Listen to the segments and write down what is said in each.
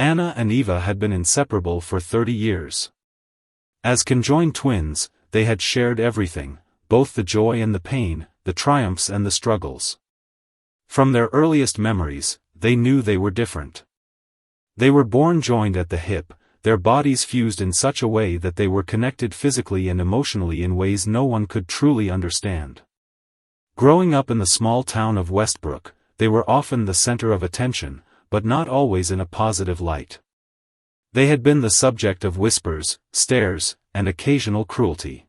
Anna and Eva had been inseparable for 30 years. As conjoined twins, they had shared everything, both the joy and the pain, the triumphs and the struggles. From their earliest memories, they knew they were different. They were born joined at the hip, their bodies fused in such a way that they were connected physically and emotionally in ways no one could truly understand. Growing up in the small town of Westbrook, they were often the center of attention, but not always in a positive light. They had been the subject of whispers, stares, and occasional cruelty.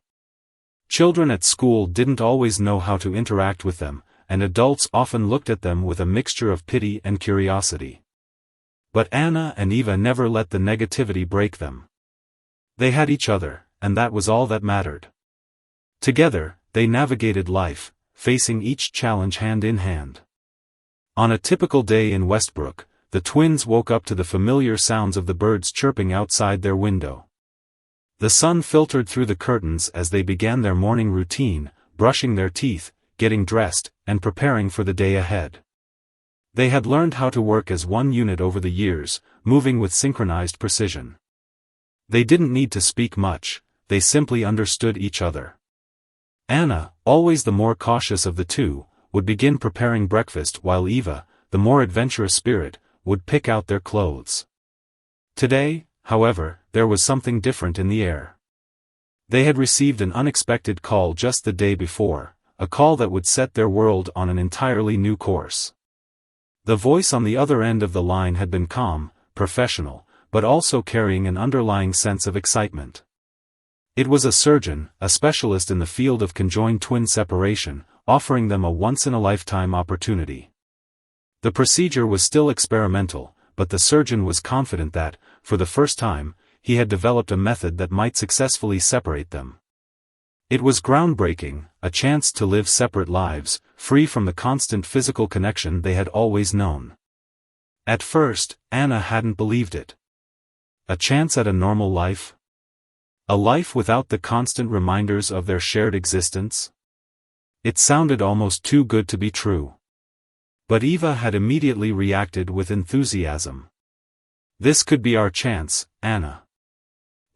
Children at school didn't always know how to interact with them, and adults often looked at them with a mixture of pity and curiosity. But Anna and Eva never let the negativity break them. They had each other, and that was all that mattered. Together, they navigated life, facing each challenge hand in hand. On a typical day in Westbrook, the twins woke up to the familiar sounds of the birds chirping outside their window. The sun filtered through the curtains as they began their morning routine, brushing their teeth, getting dressed, and preparing for the day ahead. They had learned how to work as one unit over the years, moving with synchronized precision. They didn't need to speak much, they simply understood each other. Anna, always the more cautious of the two, would begin preparing breakfast while Eva, the more adventurous spirit, would pick out their clothes. Today, however, there was something different in the air. They had received an unexpected call just the day before, a call that would set their world on an entirely new course. The voice on the other end of the line had been calm, professional, but also carrying an underlying sense of excitement. It was a surgeon, a specialist in the field of conjoined twin separation, offering them a once-in-a-lifetime opportunity. The procedure was still experimental, but the surgeon was confident that, for the first time, he had developed a method that might successfully separate them. It was groundbreaking, a chance to live separate lives, free from the constant physical connection they had always known. At first, Anna hadn't believed it. A chance at a normal life? A life without the constant reminders of their shared existence? It sounded almost too good to be true. But Eva had immediately reacted with enthusiasm. This could be our chance, Anna.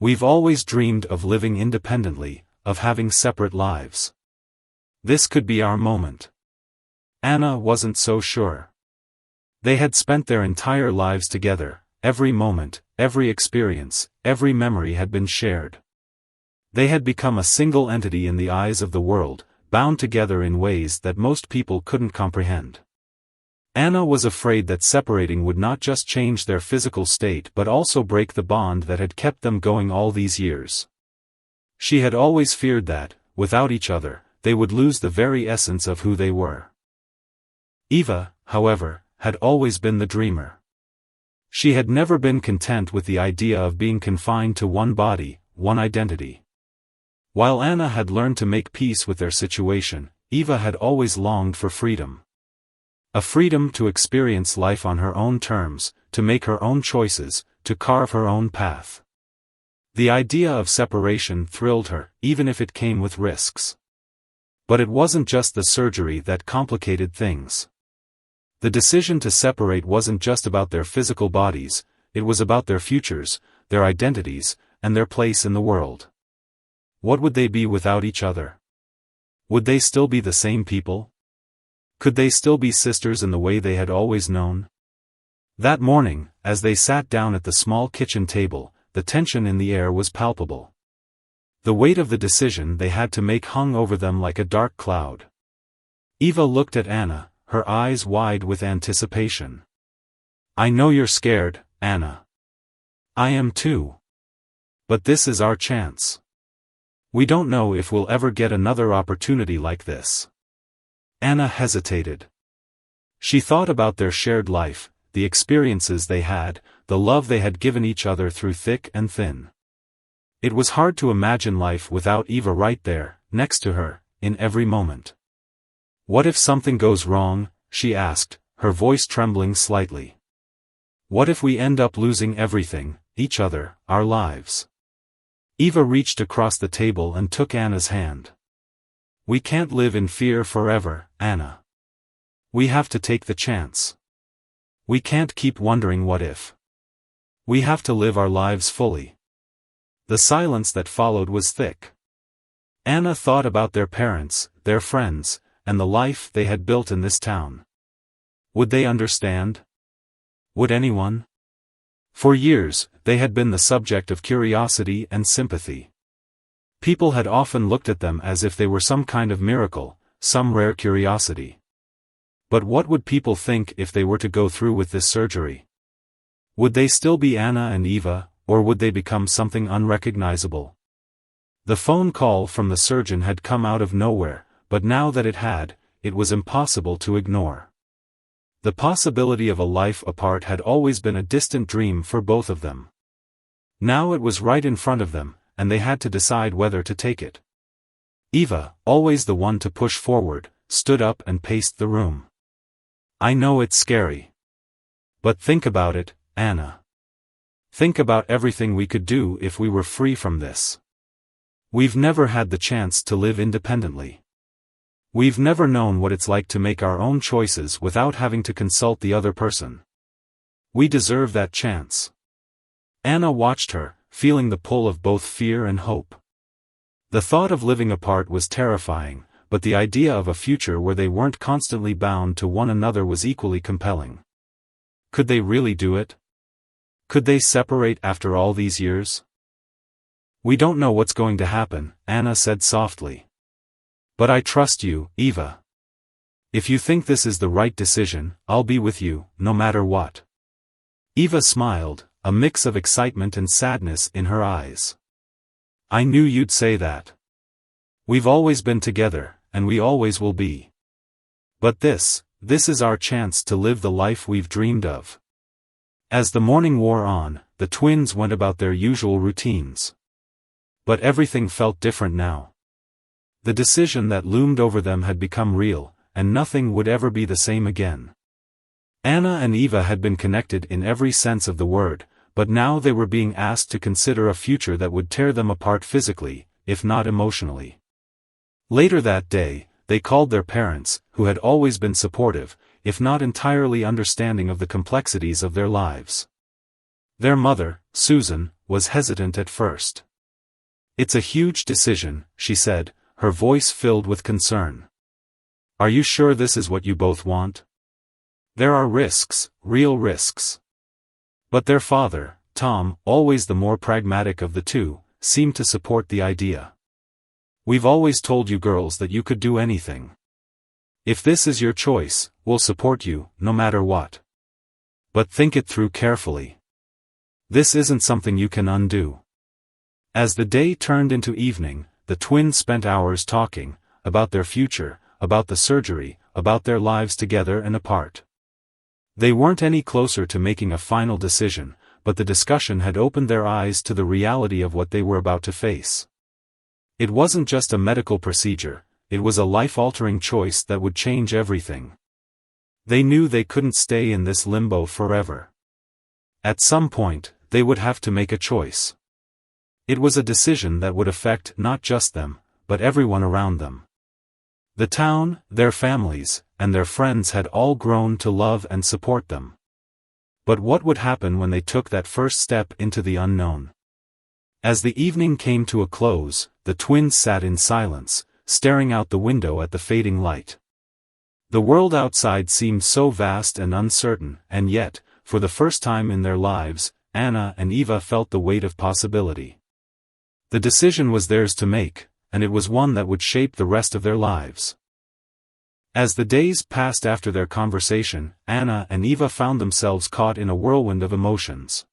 We've always dreamed of living independently, of having separate lives. This could be our moment. Anna wasn't so sure. They had spent their entire lives together, every moment, every experience, every memory had been shared. They had become a single entity in the eyes of the world, bound together in ways that most people couldn't comprehend. Anna was afraid that separating would not just change their physical state but also break the bond that had kept them going all these years. She had always feared that, without each other, they would lose the very essence of who they were. Eva, however, had always been the dreamer. She had never been content with the idea of being confined to one body, one identity. While Anna had learned to make peace with their situation, Eva had always longed for freedom. A freedom to experience life on her own terms, to make her own choices, to carve her own path. The idea of separation thrilled her, even if it came with risks. But it wasn't just the surgery that complicated things. The decision to separate wasn't just about their physical bodies, it was about their futures, their identities, and their place in the world. What would they be without each other? Would they still be the same people? Could they still be sisters in the way they had always known? That morning, as they sat down at the small kitchen table, the tension in the air was palpable. The weight of the decision they had to make hung over them like a dark cloud. Eva looked at Anna, her eyes wide with anticipation. "I know you're scared, Anna. I am too. But this is our chance. We don't know if we'll ever get another opportunity like this." Anna hesitated. She thought about their shared life, the experiences they had, the love they had given each other through thick and thin. It was hard to imagine life without Eva right there, next to her, in every moment. "What if something goes wrong?" she asked, her voice trembling slightly. "What if we end up losing everything, each other, our lives?" Eva reached across the table and took Anna's hand. "We can't live in fear forever, Anna. We have to take the chance. We can't keep wondering what if." We have to live our lives fully." The silence that followed was thick. Anna thought about their parents, their friends, and the life they had built in this town. Would they understand? Would anyone? For years, they had been the subject of curiosity and sympathy. People had often looked at them as if they were some kind of miracle, some rare curiosity. But what would people think if they were to go through with this surgery? Would they still be Anna and Eva, or would they become something unrecognizable? The phone call from the surgeon had come out of nowhere, but now that it had, it was impossible to ignore. The possibility of a life apart had always been a distant dream for both of them. Now it was right in front of them, and they had to decide whether to take it. Eva, always the one to push forward, stood up and paced the room. "I know it's scary. But think about it, Anna. Think about everything we could do if we were free from this. We've never had the chance to live independently. We've never known what it's like to make our own choices without having to consult the other person. We deserve that chance." Anna watched her, feeling the pull of both fear and hope. The thought of living apart was terrifying, but the idea of a future where they weren't constantly bound to one another was equally compelling. Could they really do it? Could they separate after all these years? "We don't know what's going to happen," Anna said softly. "But I trust you, Eva. If you think this is the right decision, I'll be with you, no matter what." Eva smiled, a mix of excitement and sadness in her eyes. "I knew you'd say that. We've always been together, and we always will be. But this is our chance to live the life we've dreamed of." As the morning wore on, the twins went about their usual routines. But everything felt different now. The decision that loomed over them had become real, and nothing would ever be the same again. Anna and Eva had been connected in every sense of the word, but now they were being asked to consider a future that would tear them apart physically, if not emotionally. Later that day, they called their parents, who had always been supportive, if not entirely understanding of the complexities of their lives. Their mother, Susan, was hesitant at first. "It's a huge decision," she said, her voice filled with concern. "Are you sure this is what you both want? There are risks, real risks." But their father, Tom, always the more pragmatic of the two, seemed to support the idea. "We've always told you girls that you could do anything. If this is your choice, we'll support you, no matter what. But think it through carefully. This isn't something you can undo." As the day turned into evening, the twins spent hours talking, about their future, about the surgery, about their lives together and apart. They weren't any closer to making a final decision, but the discussion had opened their eyes to the reality of what they were about to face. It wasn't just a medical procedure, it was a life-altering choice that would change everything. They knew they couldn't stay in this limbo forever. At some point, they would have to make a choice. It was a decision that would affect not just them, but everyone around them. The town, their families, and their friends had all grown to love and support them. But what would happen when they took that first step into the unknown? As the evening came to a close, the twins sat in silence, staring out the window at the fading light. The world outside seemed so vast and uncertain, and yet, for the first time in their lives, Anna and Eva felt the weight of possibility. The decision was theirs to make, and it was one that would shape the rest of their lives. As the days passed after their conversation, Anna and Eva found themselves caught in a whirlwind of emotions.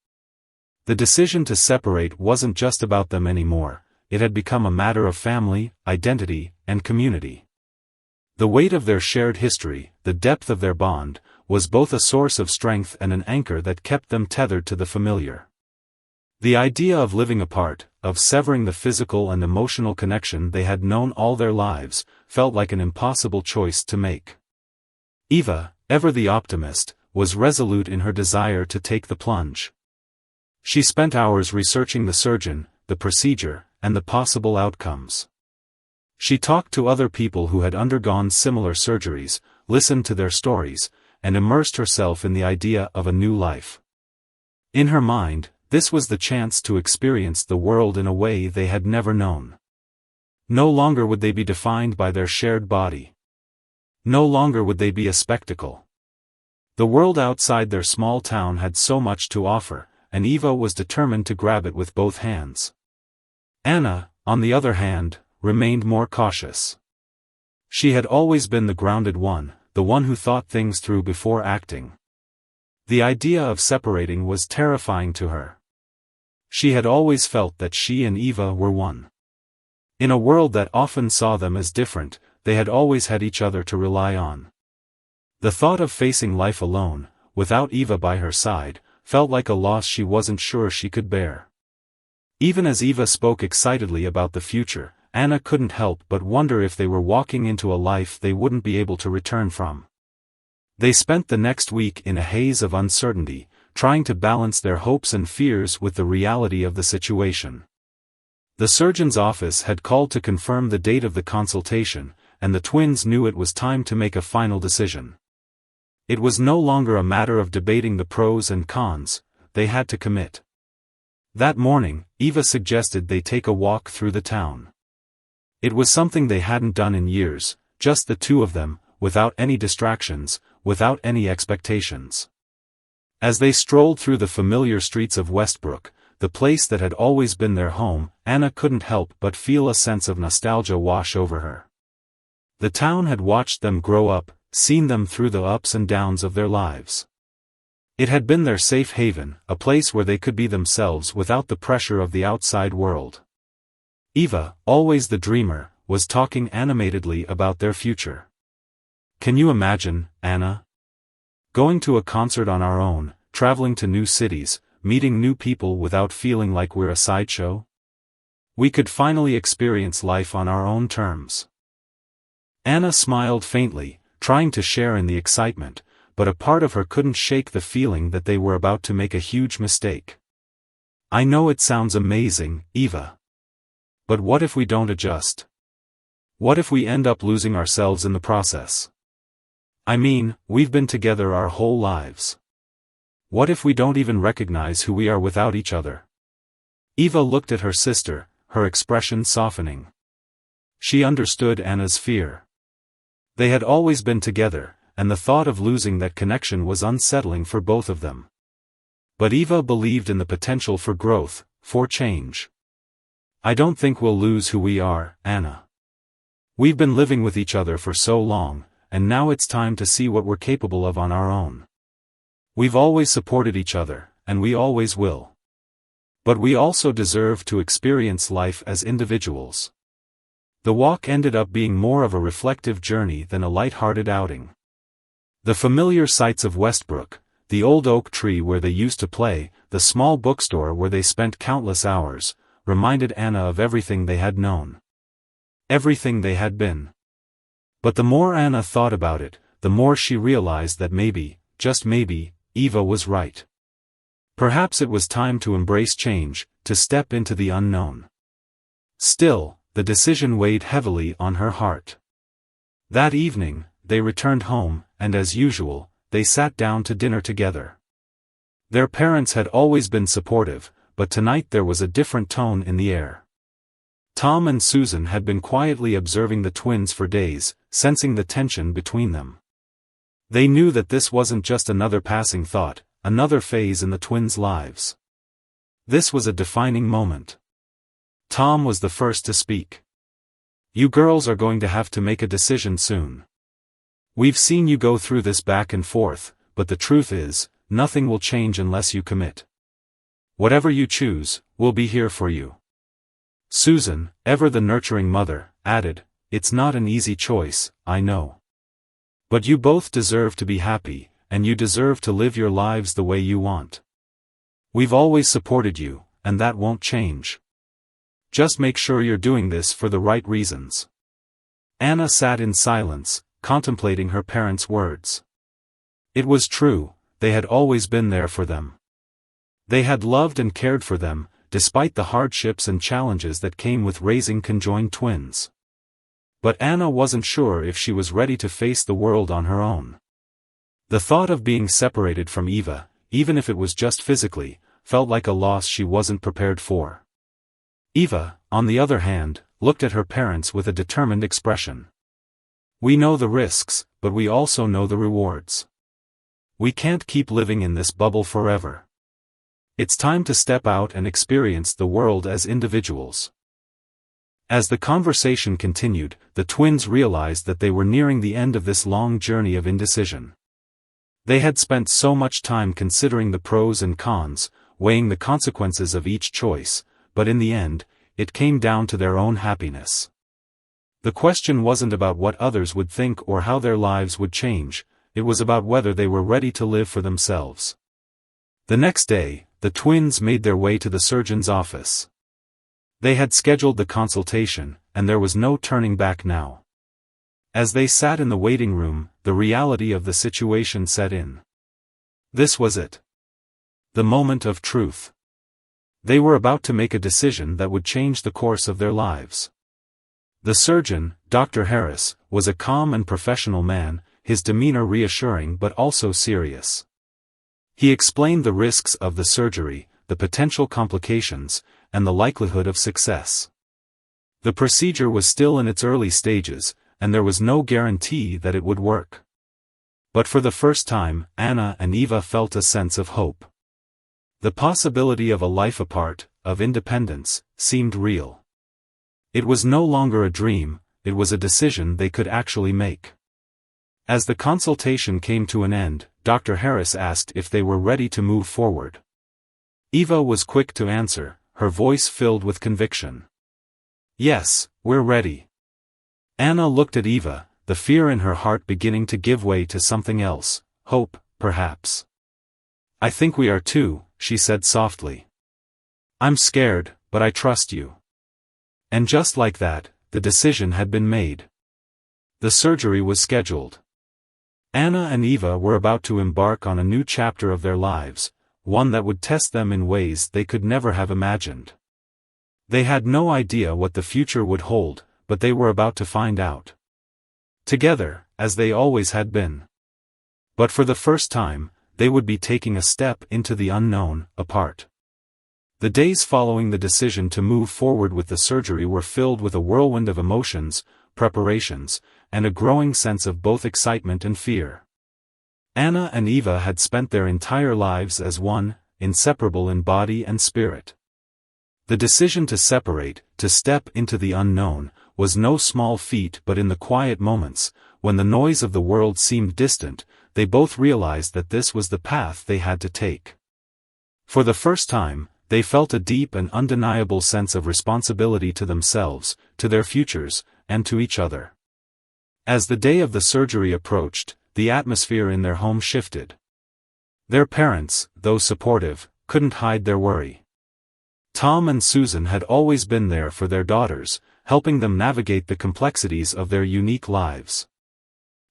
The decision to separate wasn't just about them anymore, it had become a matter of family, identity, and community. The weight of their shared history, the depth of their bond, was both a source of strength and an anchor that kept them tethered to the familiar. The idea of living apart, of severing the physical and emotional connection they had known all their lives, felt like an impossible choice to make. Eva, ever the optimist, was resolute in her desire to take the plunge. She spent hours researching the surgeon, the procedure, and the possible outcomes. She talked to other people who had undergone similar surgeries, listened to their stories, and immersed herself in the idea of a new life. In her mind, this was the chance to experience the world in a way they had never known. No longer would they be defined by their shared body. No longer would they be a spectacle. The world outside their small town had so much to offer, and Eva was determined to grab it with both hands. Anna, on the other hand, remained more cautious. She had always been the grounded one, the one who thought things through before acting. The idea of separating was terrifying to her. She had always felt that she and Eva were one. In a world that often saw them as different, they had always had each other to rely on. The thought of facing life alone, without Eva by her side, felt like a loss she wasn't sure she could bear. Even as Eva spoke excitedly about the future, Anna couldn't help but wonder if they were walking into a life they wouldn't be able to return from. They spent the next week in a haze of uncertainty, trying to balance their hopes and fears with the reality of the situation. The surgeon's office had called to confirm the date of the consultation, and the twins knew it was time to make a final decision. It was no longer a matter of debating the pros and cons, they had to commit. That morning, Eva suggested they take a walk through the town. It was something they hadn't done in years, just the two of them, without any distractions, without any expectations. As they strolled through the familiar streets of Westbrook, the place that had always been their home, Anna couldn't help but feel a sense of nostalgia wash over her. The town had watched them grow up, seen them through the ups and downs of their lives. It had been their safe haven, a place where they could be themselves without the pressure of the outside world. Eva, always the dreamer, was talking animatedly about their future. Can you imagine, Anna? Going to a concert on our own, traveling to new cities, meeting new people without feeling like we're a sideshow? We could finally experience life on our own terms. Anna smiled faintly, trying to share in the excitement, but a part of her couldn't shake the feeling that they were about to make a huge mistake. I know it sounds amazing, Eva. But what if we don't adjust? What if we end up losing ourselves in the process? I mean, we've been together our whole lives. What if we don't even recognize who we are without each other? Eva looked at her sister, her expression softening. She understood Anna's fear. They had always been together, and the thought of losing that connection was unsettling for both of them. But Eva believed in the potential for growth, for change. I don't think we'll lose who we are, Anna. We've been living with each other for so long, and now it's time to see what we're capable of on our own. We've always supported each other, and we always will. But we also deserve to experience life as individuals. The walk ended up being more of a reflective journey than a light-hearted outing. The familiar sights of Westbrook, the old oak tree where they used to play, the small bookstore where they spent countless hours, reminded Anna of everything they had known. Everything they had been. But the more Anna thought about it, the more she realized that maybe, just maybe, Eva was right. Perhaps it was time to embrace change, to step into the unknown. Still, the decision weighed heavily on her heart. That evening, they returned home, and as usual, they sat down to dinner together. Their parents had always been supportive, but tonight there was a different tone in the air. Tom and Susan had been quietly observing the twins for days, sensing the tension between them. They knew that this wasn't just another passing thought, another phase in the twins' lives. This was a defining moment. Tom was the first to speak. You girls are going to have to make a decision soon. We've seen you go through this back and forth, but the truth is, nothing will change unless you commit. Whatever you choose, we'll be here for you. Susan, ever the nurturing mother, added, It's not an easy choice, I know. But you both deserve to be happy, and you deserve to live your lives the way you want. We've always supported you, and that won't change. Just make sure you're doing this for the right reasons. Anna sat in silence, contemplating her parents' words. It was true, they had always been there for them. They had loved and cared for them, despite the hardships and challenges that came with raising conjoined twins. But Anna wasn't sure if she was ready to face the world on her own. The thought of being separated from Eva, even if it was just physically, felt like a loss she wasn't prepared for. Eva, on the other hand, looked at her parents with a determined expression. We know the risks, but we also know the rewards. We can't keep living in this bubble forever. It's time to step out and experience the world as individuals. As the conversation continued, the twins realized that they were nearing the end of this long journey of indecision. They had spent so much time considering the pros and cons, weighing the consequences of each choice, but in the end, it came down to their own happiness. The question wasn't about what others would think or how their lives would change, it was about whether they were ready to live for themselves. The next day, the twins made their way to the surgeon's office. They had scheduled the consultation, and there was no turning back now. As they sat in the waiting room, the reality of the situation set in. This was it. The moment of truth. They were about to make a decision that would change the course of their lives. The surgeon, Dr. Harris, was a calm and professional man, his demeanor reassuring but also serious. He explained the risks of the surgery, the potential complications, and the likelihood of success. The procedure was still in its early stages, and there was no guarantee that it would work. But for the first time, Anna and Eva felt a sense of hope. The possibility of a life apart, of independence, seemed real. It was no longer a dream, it was a decision they could actually make. As the consultation came to an end, Dr. Harris asked if they were ready to move forward. Eva was quick to answer, her voice filled with conviction. Yes, we're ready. Anna looked at Eva, the fear in her heart beginning to give way to something else, hope, perhaps. I think we are too, she said softly. I'm scared, but I trust you. And just like that, the decision had been made. The surgery was scheduled. Anna and Eva were about to embark on a new chapter of their lives, one that would test them in ways they could never have imagined. They had no idea what the future would hold, but they were about to find out. Together, as they always had been. But for the first time, they would be taking a step into the unknown, apart. The days following the decision to move forward with the surgery were filled with a whirlwind of emotions, preparations, and a growing sense of both excitement and fear. Anna and Eva had spent their entire lives as one, inseparable in body and spirit. The decision to separate, to step into the unknown, was no small feat, but in the quiet moments, when the noise of the world seemed distant, they both realized that this was the path they had to take. For the first time, they felt a deep and undeniable sense of responsibility to themselves, to their futures, and to each other. As the day of the surgery approached, the atmosphere in their home shifted. Their parents, though supportive, couldn't hide their worry. Tom and Susan had always been there for their daughters, helping them navigate the complexities of their unique lives.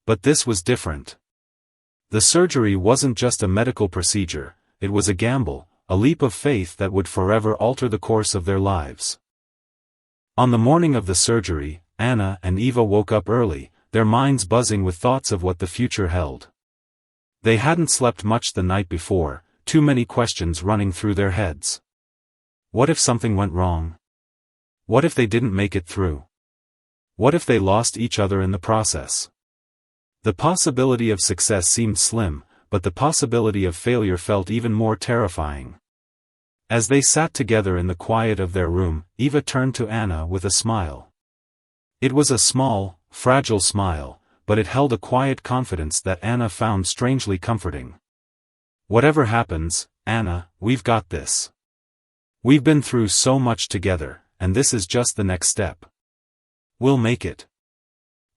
But this was different. The surgery wasn't just a medical procedure, it was a gamble, a leap of faith that would forever alter the course of their lives. On the morning of the surgery, Anna and Eva woke up early, their minds buzzing with thoughts of what the future held. They hadn't slept much the night before, too many questions running through their heads. What if something went wrong? What if they didn't make it through? What if they lost each other in the process? The possibility of success seemed slim, but the possibility of failure felt even more terrifying. As they sat together in the quiet of their room, Eva turned to Anna with a smile. It was a small, fragile smile, but it held a quiet confidence that Anna found strangely comforting. Whatever happens, Anna, we've got this. We've been through so much together, and this is just the next step. We'll make it.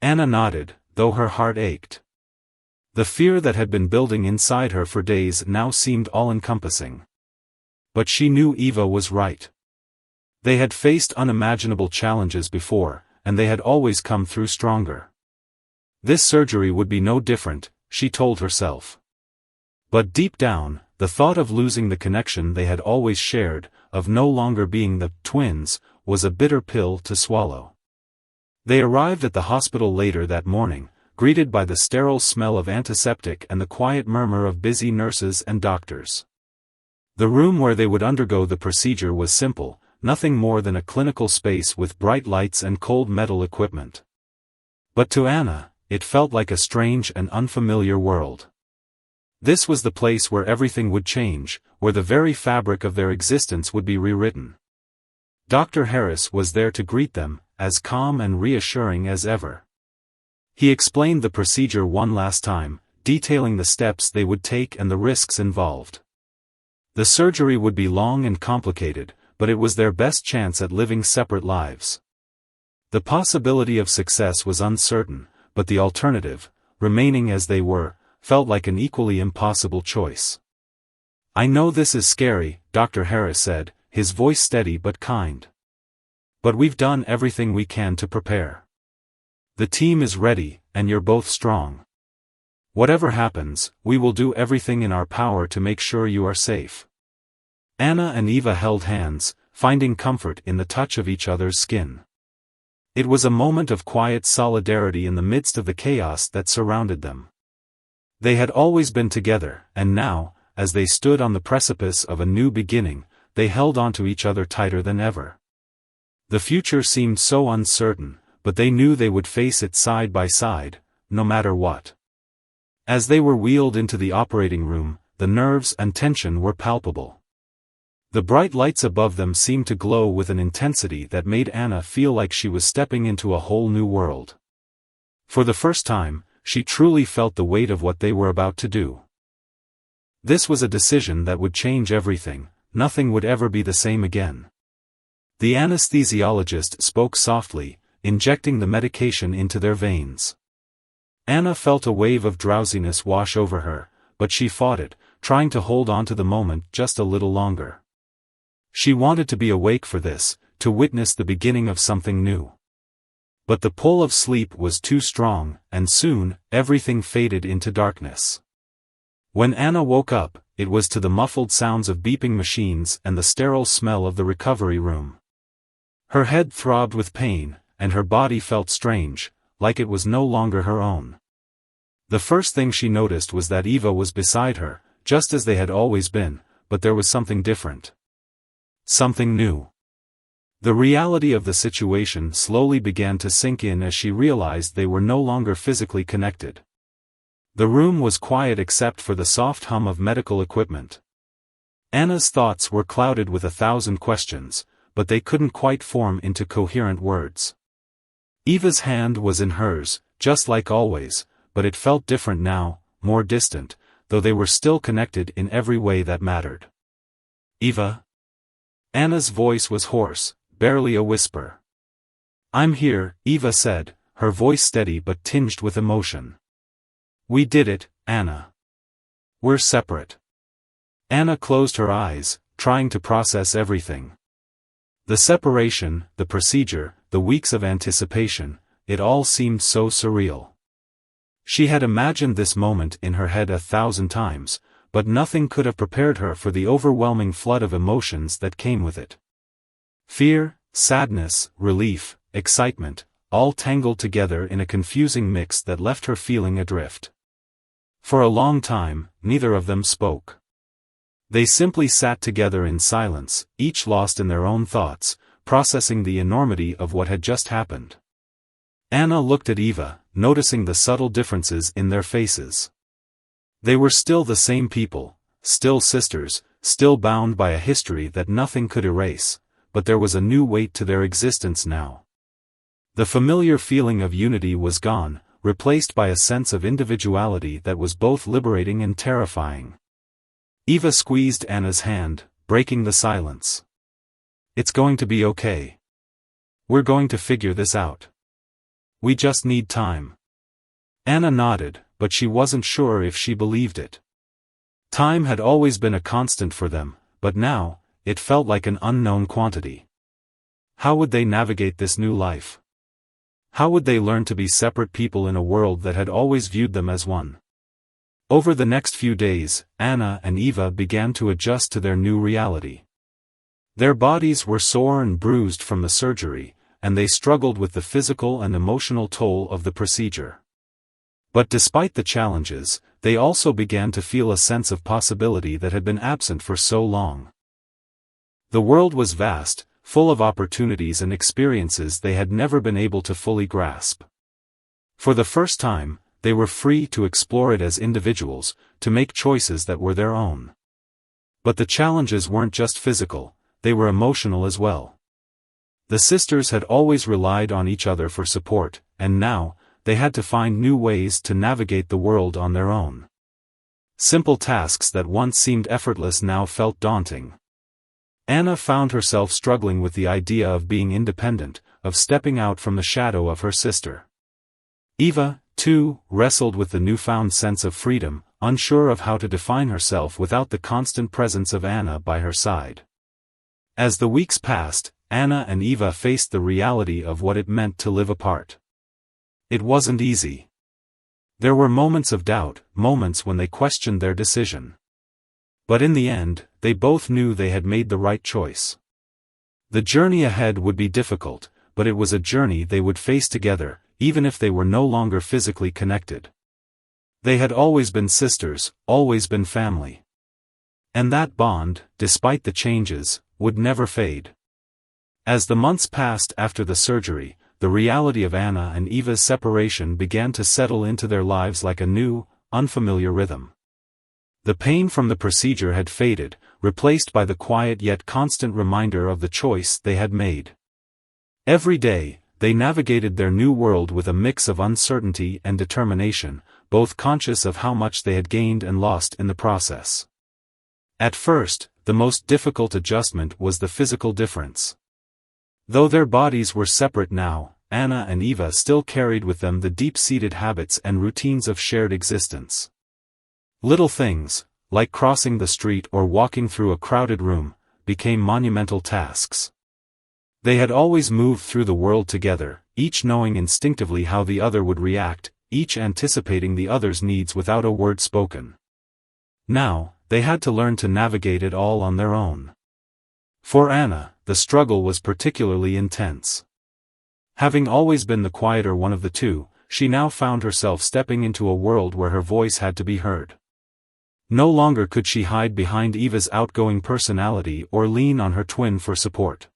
Anna nodded, though her heart ached. The fear that had been building inside her for days now seemed all-encompassing. But she knew Eva was right. They had faced unimaginable challenges before, and they had always come through stronger. This surgery would be no different, she told herself. But deep down, the thought of losing the connection they had always shared, of no longer being the twins, was a bitter pill to swallow. They arrived at the hospital later that morning, greeted by the sterile smell of antiseptic and the quiet murmur of busy nurses and doctors. The room where they would undergo the procedure was simple, nothing more than a clinical space with bright lights and cold metal equipment. But to Anna, it felt like a strange and unfamiliar world. This was the place where everything would change, where the very fabric of their existence would be rewritten. Dr. Harris was there to greet them, as calm and reassuring as ever. He explained the procedure one last time, detailing the steps they would take and the risks involved. The surgery would be long and complicated, but it was their best chance at living separate lives. The possibility of success was uncertain, but the alternative, remaining as they were, felt like an equally impossible choice. "I know this is scary," Dr. Harris said, his voice steady but kind. "But we've done everything we can to prepare. The team is ready, and you're both strong. Whatever happens, we will do everything in our power to make sure you are safe." Anna and Eva held hands, finding comfort in the touch of each other's skin. It was a moment of quiet solidarity in the midst of the chaos that surrounded them. They had always been together, and now, as they stood on the precipice of a new beginning, they held onto each other tighter than ever. The future seemed so uncertain, but they knew they would face it side by side, no matter what. As they were wheeled into the operating room, the nerves and tension were palpable. The bright lights above them seemed to glow with an intensity that made Anna feel like she was stepping into a whole new world. For the first time, she truly felt the weight of what they were about to do. This was a decision that would change everything. Nothing would ever be the same again. The anesthesiologist spoke softly, injecting the medication into their veins. Anna felt a wave of drowsiness wash over her, but she fought it, trying to hold on to the moment just a little longer. She wanted to be awake for this, to witness the beginning of something new. But the pull of sleep was too strong, and soon, everything faded into darkness. When Anna woke up, it was to the muffled sounds of beeping machines and the sterile smell of the recovery room. Her head throbbed with pain, and her body felt strange, like it was no longer her own. The first thing she noticed was that Eva was beside her, just as they had always been, but there was something different. Something new. The reality of the situation slowly began to sink in as she realized they were no longer physically connected. The room was quiet except for the soft hum of medical equipment. Anna's thoughts were clouded with 1,000 questions, but they couldn't quite form into coherent words. Eva's hand was in hers, just like always, but it felt different now, more distant, though they were still connected in every way that mattered. "Eva?" Anna's voice was hoarse, barely a whisper. "I'm here," Eva said, her voice steady but tinged with emotion. "We did it, Anna. We're separate." Anna closed her eyes, trying to process everything. The separation, the procedure, the weeks of anticipation, it all seemed so surreal. She had imagined this moment in her head 1,000 times, but nothing could have prepared her for the overwhelming flood of emotions that came with it. Fear, sadness, relief, excitement, all tangled together in a confusing mix that left her feeling adrift. For a long time, neither of them spoke. They simply sat together in silence, each lost in their own thoughts, processing the enormity of what had just happened. Anna looked at Eva, noticing the subtle differences in their faces. They were still the same people, still sisters, still bound by a history that nothing could erase, but there was a new weight to their existence now. The familiar feeling of unity was gone, replaced by a sense of individuality that was both liberating and terrifying. Eva squeezed Anna's hand, breaking the silence. "It's going to be okay. We're going to figure this out. We just need time." Anna nodded, but she wasn't sure if she believed it. Time had always been a constant for them, but now, it felt like an unknown quantity. How would they navigate this new life? How would they learn to be separate people in a world that had always viewed them as one? Over the next few days, Anna and Eva began to adjust to their new reality. Their bodies were sore and bruised from the surgery, and they struggled with the physical and emotional toll of the procedure. But despite the challenges, they also began to feel a sense of possibility that had been absent for so long. The world was vast, full of opportunities and experiences they had never been able to fully grasp. For the first time, they were free to explore it as individuals, to make choices that were their own. But the challenges weren't just physical, they were emotional as well. The sisters had always relied on each other for support, and now, they had to find new ways to navigate the world on their own. Simple tasks that once seemed effortless now felt daunting. Anna found herself struggling with the idea of being independent, of stepping out from the shadow of her sister. Eva, too, wrestled with the newfound sense of freedom, unsure of how to define herself without the constant presence of Anna by her side. As the weeks passed, Anna and Eva faced the reality of what it meant to live apart. It wasn't easy. There were moments of doubt, moments when they questioned their decision. But in the end, they both knew they had made the right choice. The journey ahead would be difficult, but it was a journey they would face together, even if they were no longer physically connected. They had always been sisters, always been family. And that bond, despite the changes, would never fade. As the months passed after the surgery, the reality of Anna and Eva's separation began to settle into their lives like a new, unfamiliar rhythm. The pain from the procedure had faded, replaced by the quiet yet constant reminder of the choice they had made. Every day, they navigated their new world with a mix of uncertainty and determination, both conscious of how much they had gained and lost in the process. At first, the most difficult adjustment was the physical difference. Though their bodies were separate now, Anna and Eva still carried with them the deep-seated habits and routines of shared existence. Little things, like crossing the street or walking through a crowded room, became monumental tasks. They had always moved through the world together, each knowing instinctively how the other would react, each anticipating the other's needs without a word spoken. Now, they had to learn to navigate it all on their own. For Anna, the struggle was particularly intense. Having always been the quieter one of the two, she now found herself stepping into a world where her voice had to be heard. No longer could she hide behind Eva's outgoing personality or lean on her twin for support.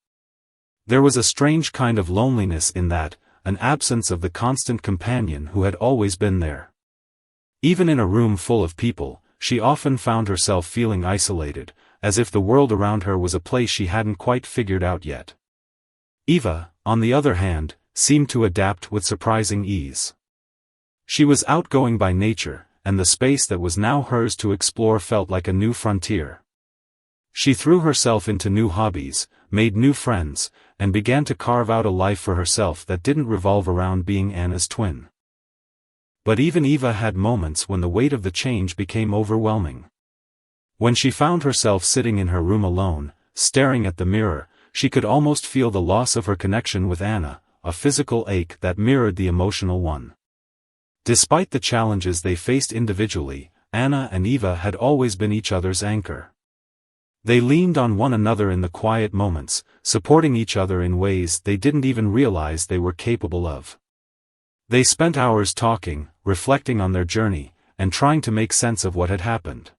There was a strange kind of loneliness in that, an absence of the constant companion who had always been there. Even in a room full of people, she often found herself feeling isolated, as if the world around her was a place she hadn't quite figured out yet. Eva, on the other hand, seemed to adapt with surprising ease. She was outgoing by nature, and the space that was now hers to explore felt like a new frontier. She threw herself into new hobbies, made new friends, and began to carve out a life for herself that didn't revolve around being Anna's twin. But even Eva had moments when the weight of the change became overwhelming. When she found herself sitting in her room alone, staring at the mirror, she could almost feel the loss of her connection with Anna, a physical ache that mirrored the emotional one. Despite the challenges they faced individually, Anna and Eva had always been each other's anchor. They leaned on one another in the quiet moments, supporting each other in ways they didn't even realize they were capable of. They spent hours talking, reflecting on their journey, and trying to make sense of what had happened.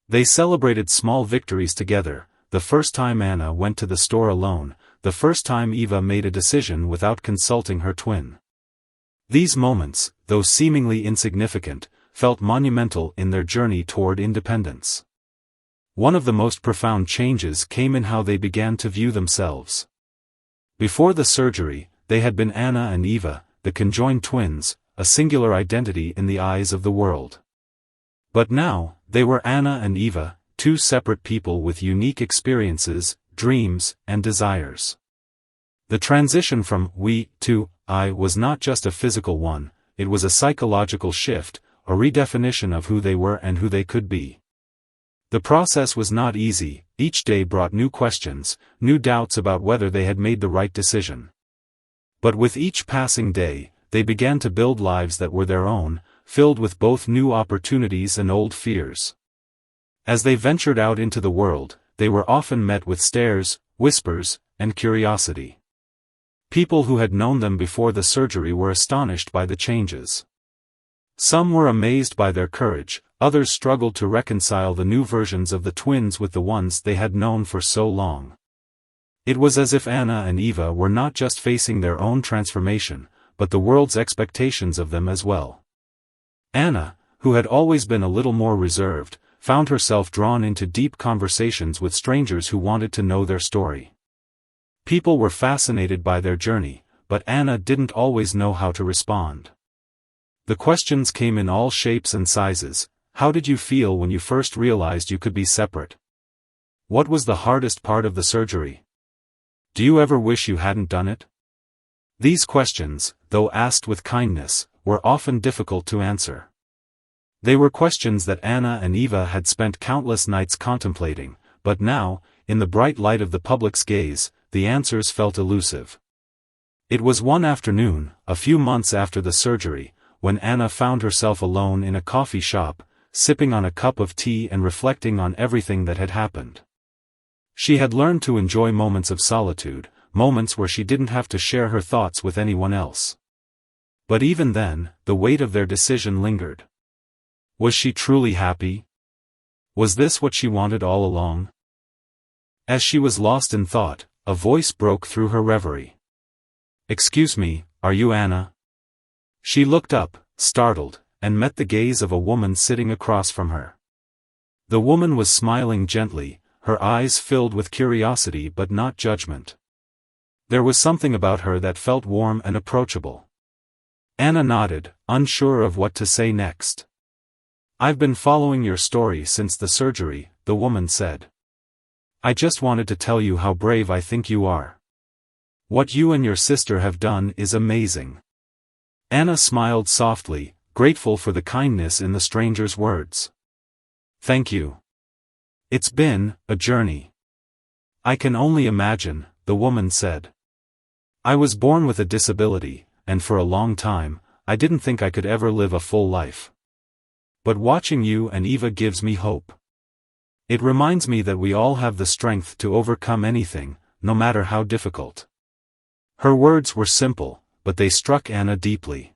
They celebrated small victories together, the first time Anna went to the store alone, the first time Eva made a decision without consulting her twin. These moments, though seemingly insignificant, felt monumental in their journey toward independence. One of the most profound changes came in how they began to view themselves. Before the surgery, they had been Anna and Eva, the conjoined twins, a singular identity in the eyes of the world. But now, they were Anna and Eva, two separate people with unique experiences, dreams, and desires. The transition from we to I was not just a physical one, it was a psychological shift, a redefinition of who they were and who they could be. The process was not easy, each day brought new questions, new doubts about whether they had made the right decision. But with each passing day, they began to build lives that were their own, filled with both new opportunities and old fears. As they ventured out into the world, they were often met with stares, whispers, and curiosity. People who had known them before the surgery were astonished by the changes. Some were amazed by their courage, others struggled to reconcile the new versions of the twins with the ones they had known for so long. It was as if Anna and Eva were not just facing their own transformation, but the world's expectations of them as well. Anna, who had always been a little more reserved, found herself drawn into deep conversations with strangers who wanted to know their story. People were fascinated by their journey, but Anna didn't always know how to respond. The questions came in all shapes and sizes. How did you feel when you first realized you could be separate? What was the hardest part of the surgery? Do you ever wish you hadn't done it? These questions, though asked with kindness, were often difficult to answer. They were questions that Anna and Eva had spent countless nights contemplating, but now, in the bright light of the public's gaze, the answers felt elusive. It was one afternoon, a few months after the surgery, when Anna found herself alone in a coffee shop, sipping on a cup of tea and reflecting on everything that had happened. She had learned to enjoy moments of solitude, moments where she didn't have to share her thoughts with anyone else. But even then, the weight of their decision lingered. Was she truly happy? Was this what she wanted all along? As she was lost in thought, a voice broke through her reverie. "Excuse me, are you Anna?" She looked up, startled, and met the gaze of a woman sitting across from her. The woman was smiling gently, her eyes filled with curiosity but not judgment. There was something about her that felt warm and approachable. Anna nodded, unsure of what to say next. "I've been following your story since the surgery," the woman said. "I just wanted to tell you how brave I think you are. What you and your sister have done is amazing." Anna smiled softly, grateful for the kindness in the stranger's words. "Thank you. It's been a journey." "I can only imagine," the woman said. "I was born with a disability, and for a long time, I didn't think I could ever live a full life. But watching you and Eva gives me hope. It reminds me that we all have the strength to overcome anything, no matter how difficult." Her words were simple, but they struck Anna deeply.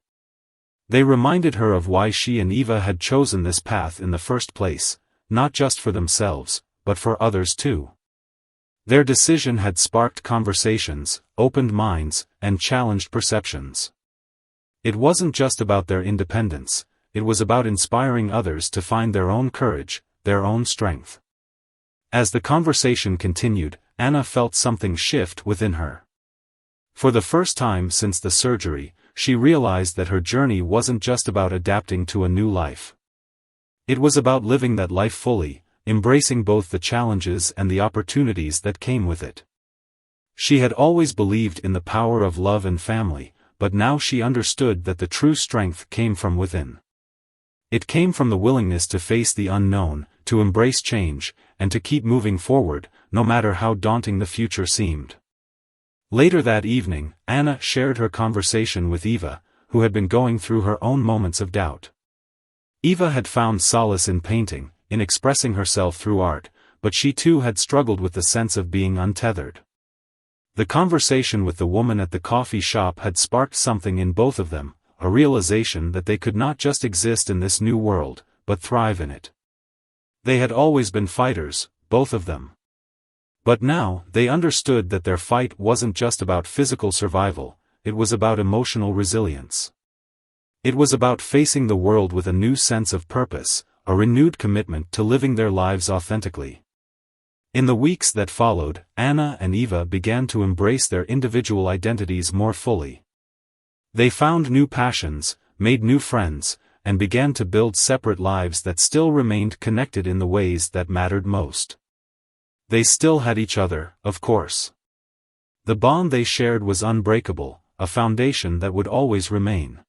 They reminded her of why she and Eva had chosen this path in the first place, not just for themselves, but for others too. Their decision had sparked conversations, opened minds, and challenged perceptions. It wasn't just about their independence, it was about inspiring others to find their own courage, their own strength. As the conversation continued, Anna felt something shift within her. For the first time since the surgery, she realized that her journey wasn't just about adapting to a new life. It was about living that life fully, embracing both the challenges and the opportunities that came with it. She had always believed in the power of love and family, but now she understood that the true strength came from within. It came from the willingness to face the unknown, to embrace change, and to keep moving forward, no matter how daunting the future seemed. Later that evening, Anna shared her conversation with Eva, who had been going through her own moments of doubt. Eva had found solace in painting, in expressing herself through art, but she too had struggled with the sense of being untethered. The conversation with the woman at the coffee shop had sparked something in both of them, a realization that they could not just exist in this new world, but thrive in it. They had always been fighters, both of them. But now, they understood that their fight wasn't just about physical survival, it was about emotional resilience. It was about facing the world with a new sense of purpose, a renewed commitment to living their lives authentically. In the weeks that followed, Anna and Eva began to embrace their individual identities more fully. They found new passions, made new friends, and began to build separate lives that still remained connected in the ways that mattered most. They still had each other, of course. The bond they shared was unbreakable, a foundation that would always remain.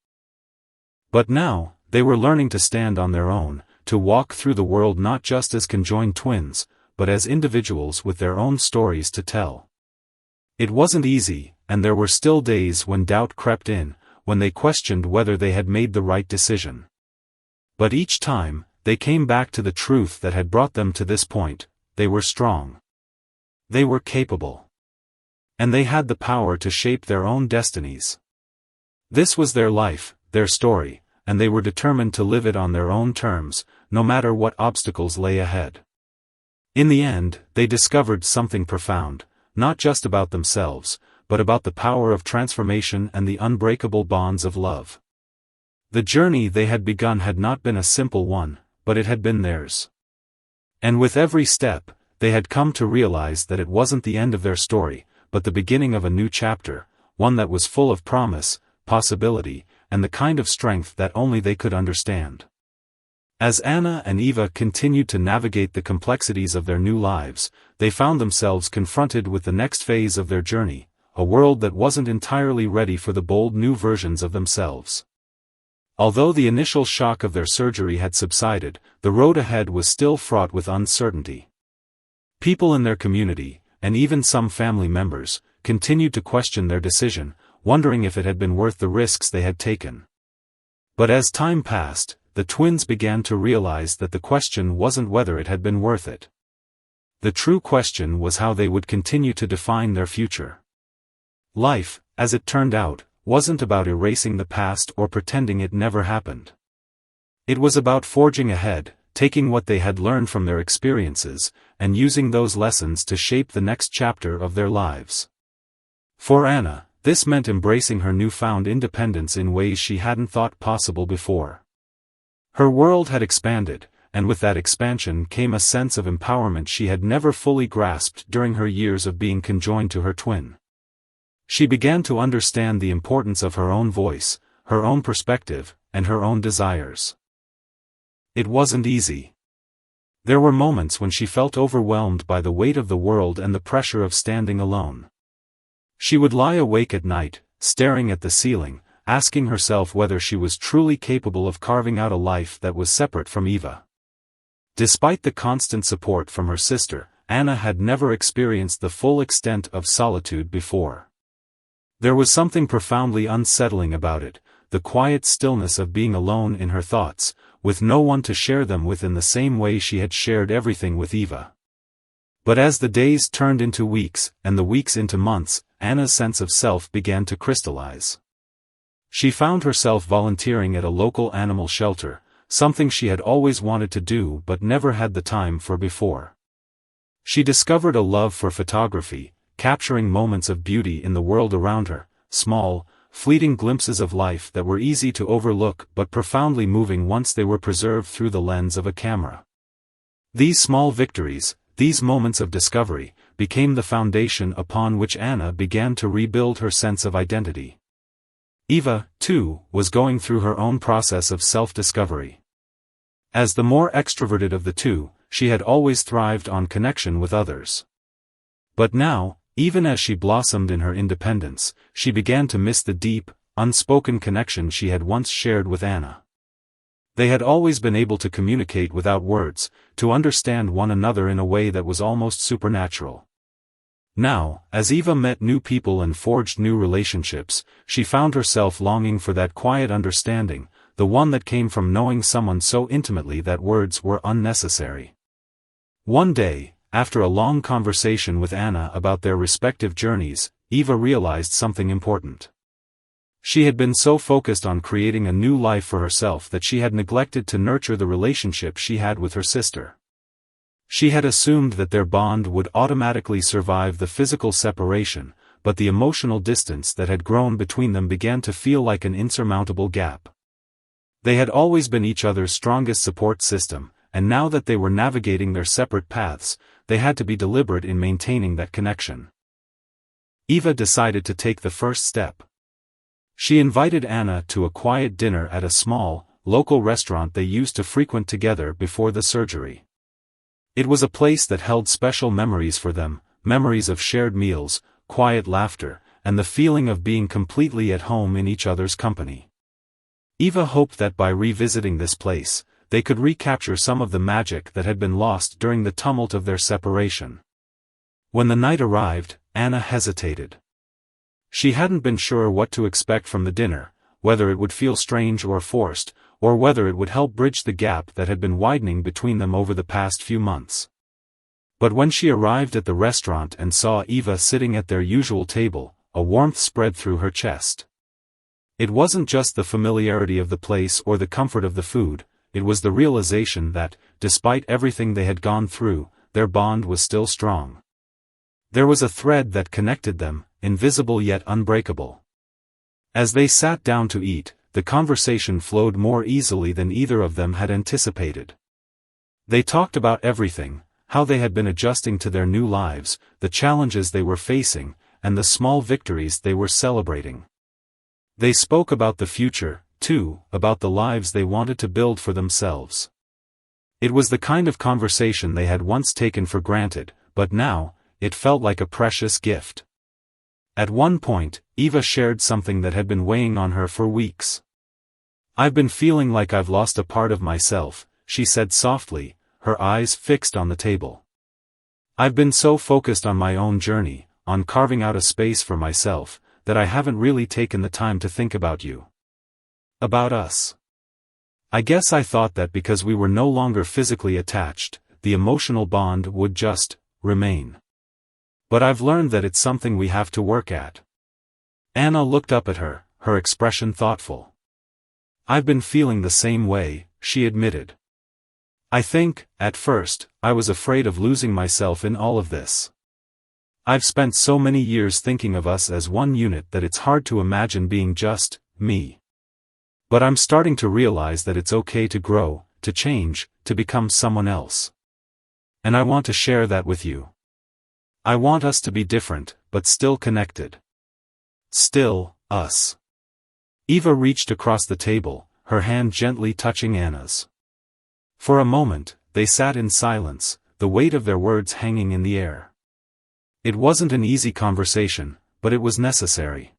But now, they were learning to stand on their own, to walk through the world not just as conjoined twins, but as individuals with their own stories to tell. It wasn't easy, and there were still days when doubt crept in, when they questioned whether they had made the right decision. But each time, they came back to the truth that had brought them to this point: they were strong. They were capable. And they had the power to shape their own destinies. This was their life, their story, and they were determined to live it on their own terms, no matter what obstacles lay ahead. In the end, they discovered something profound, not just about themselves, but about the power of transformation and the unbreakable bonds of love. The journey they had begun had not been a simple one, but it had been theirs. And with every step, they had come to realize that it wasn't the end of their story, but the beginning of a new chapter, one that was full of promise, possibility, and the kind of strength that only they could understand. As Anna and Eva continued to navigate the complexities of their new lives, they found themselves confronted with the next phase of their journey, a world that wasn't entirely ready for the bold new versions of themselves. Although the initial shock of their surgery had subsided, the road ahead was still fraught with uncertainty. People in their community, and even some family members, continued to question their decision, wondering if it had been worth the risks they had taken. But as time passed, the twins began to realize that the question wasn't whether it had been worth it. The true question was how they would continue to define their future. Life, as it turned out, wasn't about erasing the past or pretending it never happened. It was about forging ahead, taking what they had learned from their experiences, and using those lessons to shape the next chapter of their lives. For Anna, this meant embracing her newfound independence in ways she hadn't thought possible before. Her world had expanded, and with that expansion came a sense of empowerment she had never fully grasped during her years of being conjoined to her twin. She began to understand the importance of her own voice, her own perspective, and her own desires. It wasn't easy. There were moments when she felt overwhelmed by the weight of the world and the pressure of standing alone. She would lie awake at night, staring at the ceiling, asking herself whether she was truly capable of carving out a life that was separate from Eva. Despite the constant support from her sister, Anna had never experienced the full extent of solitude before. There was something profoundly unsettling about it, the quiet stillness of being alone in her thoughts, with no one to share them with in the same way she had shared everything with Eva. But as the days turned into weeks, and the weeks into months, Anna's sense of self began to crystallize. She found herself volunteering at a local animal shelter, something she had always wanted to do but never had the time for before. She discovered a love for photography, capturing moments of beauty in the world around her, small, fleeting glimpses of life that were easy to overlook but profoundly moving once they were preserved through the lens of a camera. These small victories, these moments of discovery, became the foundation upon which Anna began to rebuild her sense of identity. Eva, too, was going through her own process of self-discovery. As the more extroverted of the two, she had always thrived on connection with others. But now, even as she blossomed in her independence, she began to miss the deep, unspoken connection she had once shared with Anna. They had always been able to communicate without words, to understand one another in a way that was almost supernatural. Now, as Eva met new people and forged new relationships, she found herself longing for that quiet understanding, the one that came from knowing someone so intimately that words were unnecessary. One day, after a long conversation with Anna about their respective journeys, Eva realized something important. She had been so focused on creating a new life for herself that she had neglected to nurture the relationship she had with her sister. She had assumed that their bond would automatically survive the physical separation, but the emotional distance that had grown between them began to feel like an insurmountable gap. They had always been each other's strongest support system, and now that they were navigating their separate paths, they had to be deliberate in maintaining that connection. Eva decided to take the first step. She invited Anna to a quiet dinner at a small, local restaurant they used to frequent together before the surgery. It was a place that held special memories for them, memories of shared meals, quiet laughter, and the feeling of being completely at home in each other's company. Eva hoped that by revisiting this place, they could recapture some of the magic that had been lost during the tumult of their separation. When the night arrived, Anna hesitated. She hadn't been sure what to expect from the dinner, whether it would feel strange or forced, or whether it would help bridge the gap that had been widening between them over the past few months. But when she arrived at the restaurant and saw Eva sitting at their usual table, a warmth spread through her chest. It wasn't just the familiarity of the place or the comfort of the food, it was the realization that, despite everything they had gone through, their bond was still strong. There was a thread that connected them, invisible yet unbreakable. As they sat down to eat, the conversation flowed more easily than either of them had anticipated. They talked about everything, how they had been adjusting to their new lives, the challenges they were facing, and the small victories they were celebrating. They spoke about the future, too, about the lives they wanted to build for themselves. It was the kind of conversation they had once taken for granted, but now, it felt like a precious gift. At one point, Eva shared something that had been weighing on her for weeks. "I've been feeling like I've lost a part of myself," she said softly, her eyes fixed on the table. "I've been so focused on my own journey, on carving out a space for myself, that I haven't really taken the time to think about you. About us. I guess I thought that because we were no longer physically attached, the emotional bond would just remain. But I've learned that it's something we have to work at." Anna looked up at her, her expression thoughtful. "I've been feeling the same way," she admitted. "I think, at first, I was afraid of losing myself in all of this. I've spent so many years thinking of us as one unit that it's hard to imagine being just me. But I'm starting to realize that it's okay to grow, to change, to become someone else. And I want to share that with you. I want us to be different, but still connected. Still, us." Eva reached across the table, her hand gently touching Anna's. For a moment, they sat in silence, the weight of their words hanging in the air. It wasn't an easy conversation, but it was necessary.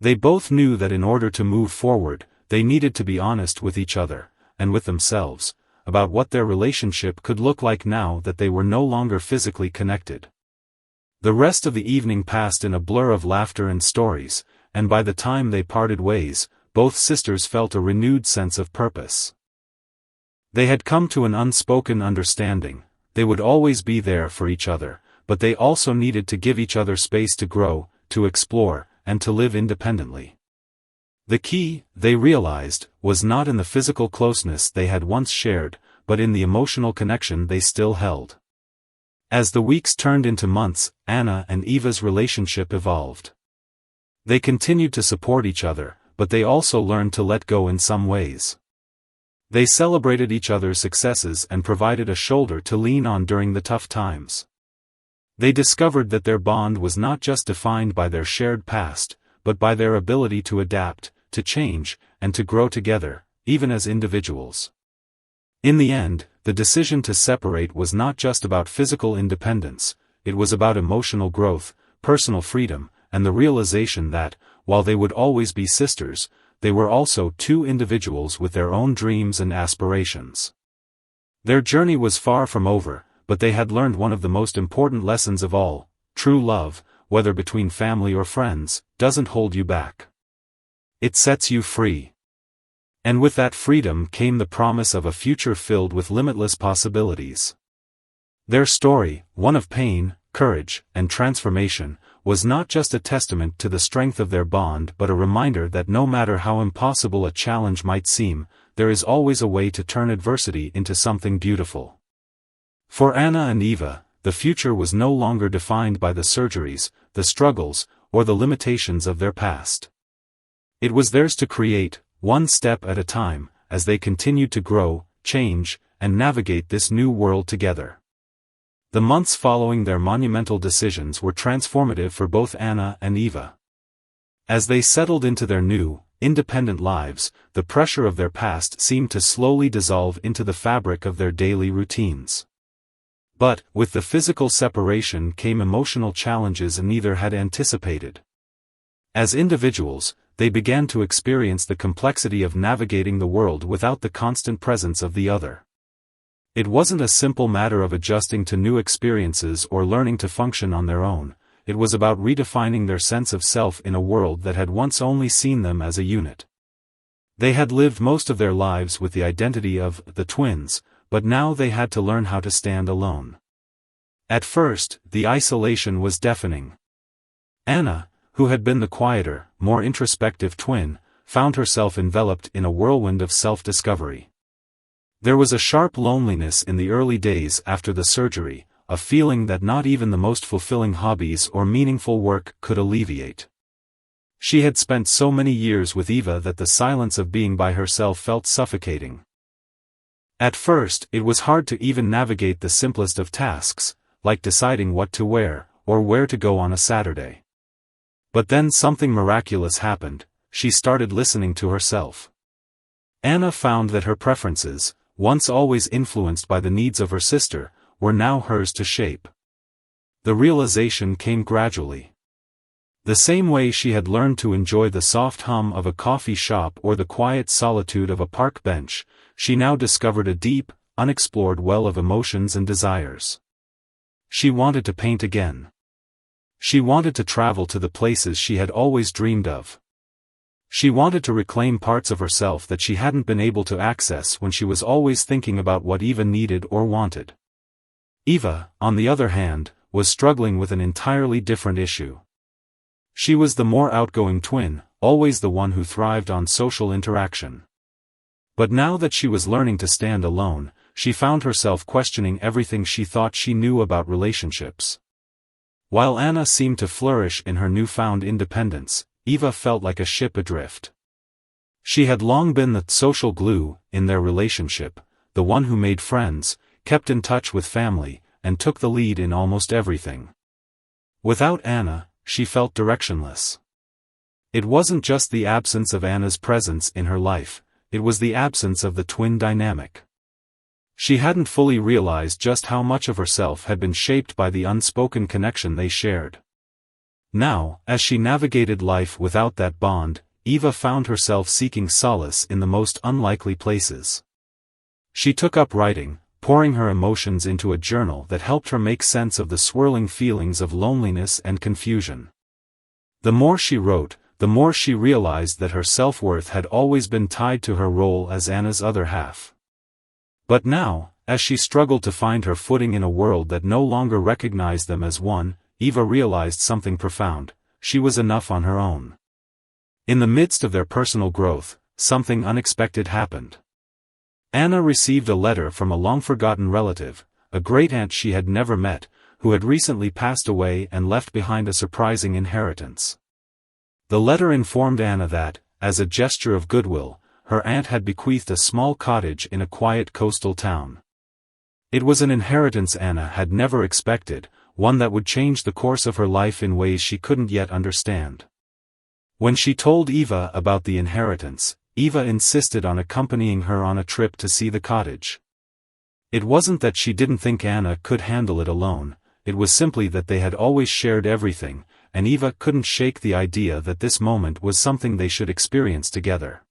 They both knew that in order to move forward, they needed to be honest with each other, and with themselves, about what their relationship could look like now that they were no longer physically connected. The rest of the evening passed in a blur of laughter and stories, and by the time they parted ways, both sisters felt a renewed sense of purpose. They had come to an unspoken understanding: they would always be there for each other, but they also needed to give each other space to grow, to explore, and to live independently. The key, they realized, was not in the physical closeness they had once shared, but in the emotional connection they still held. As the weeks turned into months, Anna and Eva's relationship evolved. They continued to support each other, but they also learned to let go in some ways. They celebrated each other's successes and provided a shoulder to lean on during the tough times. They discovered that their bond was not just defined by their shared past, but by their ability to adapt, to change, and to grow together, even as individuals. In the end, the decision to separate was not just about physical independence, it was about emotional growth, personal freedom, and the realization that, while they would always be sisters, they were also two individuals with their own dreams and aspirations. Their journey was far from over, but they had learned one of the most important lessons of all: true love, whether between family or friends, doesn't hold you back. It sets you free. And with that freedom came the promise of a future filled with limitless possibilities. Their story, one of pain, courage, and transformation, was not just a testament to the strength of their bond but a reminder that no matter how impossible a challenge might seem, there is always a way to turn adversity into something beautiful. For Anna and Eva, the future was no longer defined by the surgeries, the struggles, or the limitations of their past. It was theirs to create, one step at a time, as they continued to grow, change, and navigate this new world together. The months following their monumental decisions were transformative for both Anna and Eva. As they settled into their new, independent lives, the pressure of their past seemed to slowly dissolve into the fabric of their daily routines. But, with the physical separation came emotional challenges neither had anticipated. As individuals, they began to experience the complexity of navigating the world without the constant presence of the other. It wasn't a simple matter of adjusting to new experiences or learning to function on their own, it was about redefining their sense of self in a world that had once only seen them as a unit. They had lived most of their lives with the identity of the twins, but now they had to learn how to stand alone. At first, the isolation was deafening. Anna, who had been the quieter, more introspective twin, found herself enveloped in a whirlwind of self-discovery. There was a sharp loneliness in the early days after the surgery, a feeling that not even the most fulfilling hobbies or meaningful work could alleviate. She had spent so many years with Eva that the silence of being by herself felt suffocating. At first, it was hard to even navigate the simplest of tasks, like deciding what to wear, or where to go on a Saturday. But then something miraculous happened. She started listening to herself. Anna found that her preferences, once always influenced by the needs of her sister, were now hers to shape. The realization came gradually. The same way she had learned to enjoy the soft hum of a coffee shop or the quiet solitude of a park bench, she now discovered a deep, unexplored well of emotions and desires. She wanted to paint again. She wanted to travel to the places she had always dreamed of. She wanted to reclaim parts of herself that she hadn't been able to access when she was always thinking about what Eva needed or wanted. Eva, on the other hand, was struggling with an entirely different issue. She was the more outgoing twin, always the one who thrived on social interaction. But now that she was learning to stand alone, she found herself questioning everything she thought she knew about relationships. While Anna seemed to flourish in her newfound independence, Eva felt like a ship adrift. She had long been the social glue in their relationship, the one who made friends, kept in touch with family, and took the lead in almost everything. Without Anna, she felt directionless. It wasn't just the absence of Anna's presence in her life, it was the absence of the twin dynamic. She hadn't fully realized just how much of herself had been shaped by the unspoken connection they shared. Now, as she navigated life without that bond, Eva found herself seeking solace in the most unlikely places. She took up writing, pouring her emotions into a journal that helped her make sense of the swirling feelings of loneliness and confusion. The more she wrote, the more she realized that her self-worth had always been tied to her role as Anna's other half. But now, as she struggled to find her footing in a world that no longer recognized them as one, Eva realized something profound: she was enough on her own. In the midst of their personal growth, something unexpected happened. Anna received a letter from a long-forgotten relative, a great-aunt she had never met, who had recently passed away and left behind a surprising inheritance. The letter informed Anna that, as a gesture of goodwill, her aunt had bequeathed a small cottage in a quiet coastal town. It was an inheritance Anna had never expected, one that would change the course of her life in ways she couldn't yet understand. When she told Eva about the inheritance, Eva insisted on accompanying her on a trip to see the cottage. It wasn't that she didn't think Anna could handle it alone, it was simply that they had always shared everything, and Eva couldn't shake the idea that this moment was something they should experience together.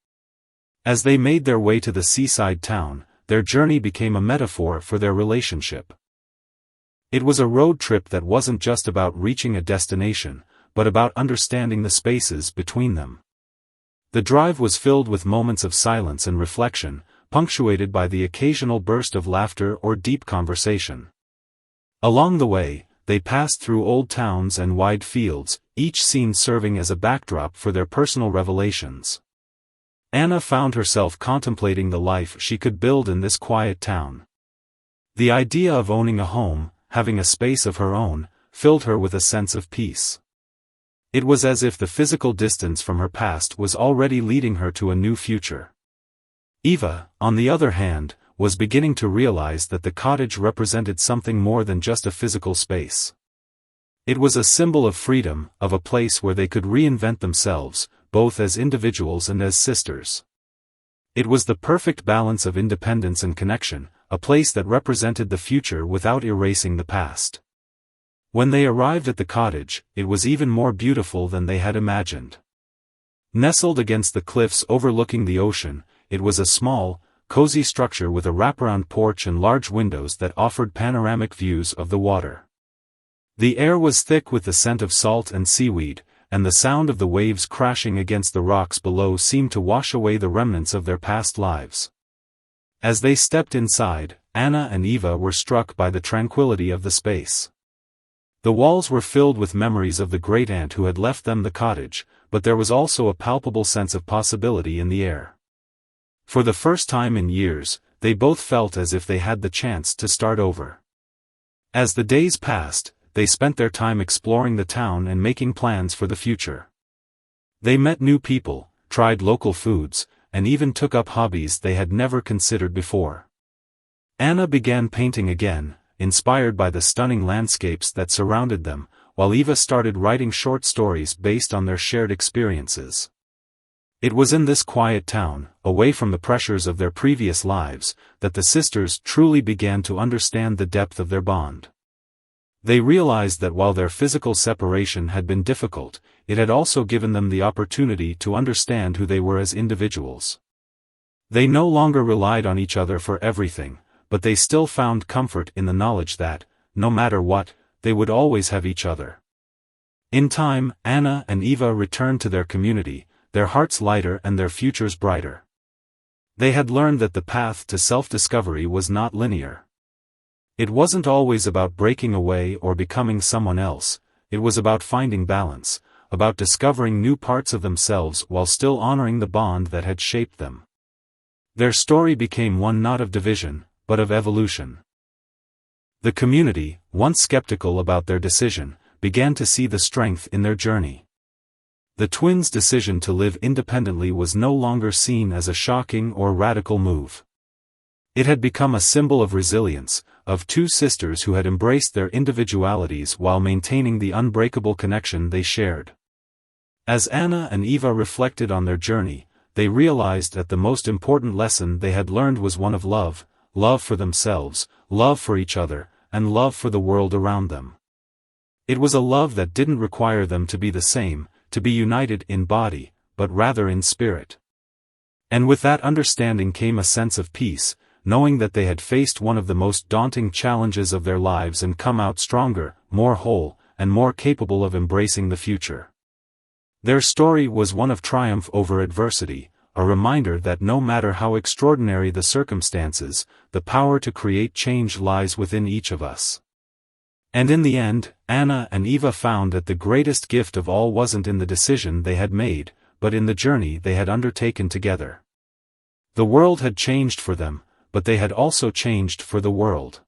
As they made their way to the seaside town, their journey became a metaphor for their relationship. It was a road trip that wasn't just about reaching a destination, but about understanding the spaces between them. The drive was filled with moments of silence and reflection, punctuated by the occasional burst of laughter or deep conversation. Along the way, they passed through old towns and wide fields, each scene serving as a backdrop for their personal revelations. Anna found herself contemplating the life she could build in this quiet town. The idea of owning a home, having a space of her own, filled her with a sense of peace. It was as if the physical distance from her past was already leading her to a new future. Eva, on the other hand, was beginning to realize that the cottage represented something more than just a physical space. It was a symbol of freedom, of a place where they could reinvent themselves, both as individuals and as sisters. It was the perfect balance of independence and connection, a place that represented the future without erasing the past. When they arrived at the cottage, it was even more beautiful than they had imagined. Nestled against the cliffs overlooking the ocean, it was a small, cozy structure with a wraparound porch and large windows that offered panoramic views of the water. The air was thick with the scent of salt and seaweed, and the sound of the waves crashing against the rocks below seemed to wash away the remnants of their past lives. As they stepped inside, Anna and Eva were struck by the tranquility of the space. The walls were filled with memories of the great-aunt who had left them the cottage, but there was also a palpable sense of possibility in the air. For the first time in years, they both felt as if they had the chance to start over. As the days passed, they spent their time exploring the town and making plans for the future. They met new people, tried local foods, and even took up hobbies they had never considered before. Anna began painting again, inspired by the stunning landscapes that surrounded them, while Eva started writing short stories based on their shared experiences. It was in this quiet town, away from the pressures of their previous lives, that the sisters truly began to understand the depth of their bond. They realized that while their physical separation had been difficult, it had also given them the opportunity to understand who they were as individuals. They no longer relied on each other for everything, but they still found comfort in the knowledge that, no matter what, they would always have each other. In time, Anna and Eva returned to their community, their hearts lighter and their futures brighter. They had learned that the path to self-discovery was not linear. It wasn't always about breaking away or becoming someone else, it was about finding balance, about discovering new parts of themselves while still honoring the bond that had shaped them. Their story became one not of division, but of evolution. The community, once skeptical about their decision, began to see the strength in their journey. The twins' decision to live independently was no longer seen as a shocking or radical move. It had become a symbol of resilience, of two sisters who had embraced their individualities while maintaining the unbreakable connection they shared. As Anna and Eva reflected on their journey, they realized that the most important lesson they had learned was one of love, love for themselves, love for each other, and love for the world around them. It was a love that didn't require them to be the same, to be united in body, but rather in spirit. And with that understanding came a sense of peace, knowing that they had faced one of the most daunting challenges of their lives and come out stronger, more whole, and more capable of embracing the future. Their story was one of triumph over adversity, a reminder that no matter how extraordinary the circumstances, the power to create change lies within each of us. And in the end, Anna and Eva found that the greatest gift of all wasn't in the decision they had made, but in the journey they had undertaken together. The world had changed for them, but they had also changed for the world.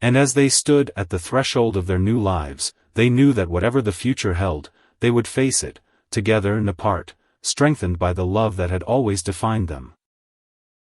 And as they stood at the threshold of their new lives, they knew that whatever the future held, they would face it, together and apart, strengthened by the love that had always defined them.